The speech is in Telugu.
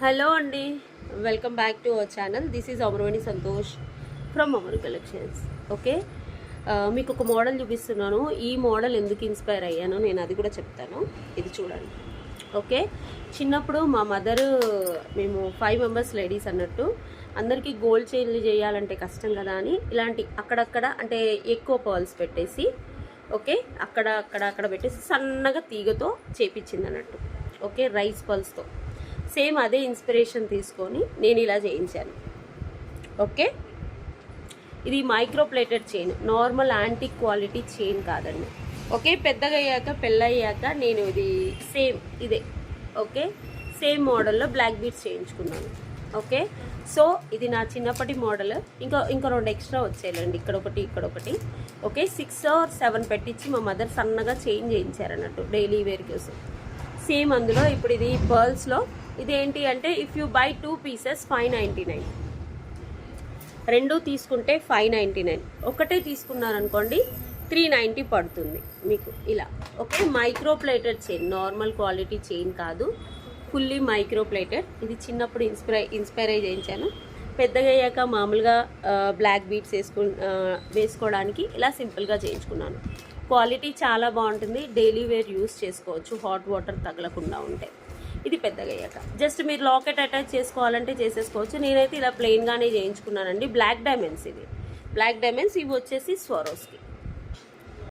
హలో అండి, welcome back to our channel. This is Amaravani Santosh from Amaru collections. Okay, మీకు ఒక మోడల్ చూపిస్తున్నాను. ఈ మోడల్ ఎందుకు ఇన్స్పైర్ అయ్యానో నేను అది కూడా చెప్తాను. ఇది చూడండి. ఓకే, చిన్నప్పుడు మా మదరు, మేము 5 మెంబర్స్ లేడీస్ అన్నట్టు, అందరికీ గోల్డ్ చైన్లు చేయాలంటే కష్టం కదా అని ఇలాంటి అక్కడక్కడ అంటే ఎక్కువ పర్ల్స్ పెట్టేసి, ఓకే, అక్కడ పెట్టేసి సన్నగా తీగతో చేపించింది అన్నట్టు. ఓకే, రైస్ పర్ల్స్తో సేమ్ అదే ఇన్స్పిరేషన్ తీసుకొని నేను ఇలా చేయించాను. ఓకే, ఇది micro plated chain, normal antique quality chain కాదండి. ఓకే, పెద్దగా అయ్యాక పెళ్ళయ్యాక నేను ఇది సేమ్ ఇదే, ఓకే, సేమ్ మోడల్లో బ్లాక్ బీడ్స్ చేయించుకున్నాను. ఓకే, సో ఇది నా చిన్నప్పటి మోడల్. ఇంకా 2 ఎక్స్ట్రా వచ్చేయాలండి, ఇక్కడ ఒకటి. ఓకే, 6 or 7 పెట్టించి మా మదర్ సన్నగా చైన్ చేయించారన్నట్టు డైలీ వేర్ కోసం. సేమ్ అందులో ఇప్పుడు ఇది పర్ల్స్లో ఇదేంటి అంటే, ఇఫ్ యూ బై 2 pieces 599, 2 తీసుకుంటే 599, ఒకటే తీసుకున్నారనుకోండి 390 పడుతుంది మీకు ఇలా. Okay, micro plated chain, normal quality chain కాదు, ఫుల్లీ మైక్రో ప్లేటెడ్. ఇది చిన్నప్పుడు ఇన్స్పైర్ అయి చేయించాను. పెద్దగా అయ్యాక మామూలుగా బ్లాక్ బీడ్స్ వేసుకోవడానికి ఇలా సింపుల్గా చేయించుకున్నాను. క్వాలిటీ చాలా బాగుంటుంది, డైలీ వేర్ యూస్ చేసుకోవచ్చు, హాట్ వాటర్ తగలకుండా ఉంటాయి. ఇది పెద్దగా అయ్యాక జస్ట్ మీరు లాకెట్ అటాచ్ చేసుకోవాలంటే చేసేసుకోవచ్చు. నేనైతే ఇలా ప్లెయిన్గానే చేయించుకున్నానండి. బ్లాక్ డైమండ్స్, ఇవి బ్లాక్ డైమండ్స్, ఇవి వచ్చేసి స్వరోస్కి.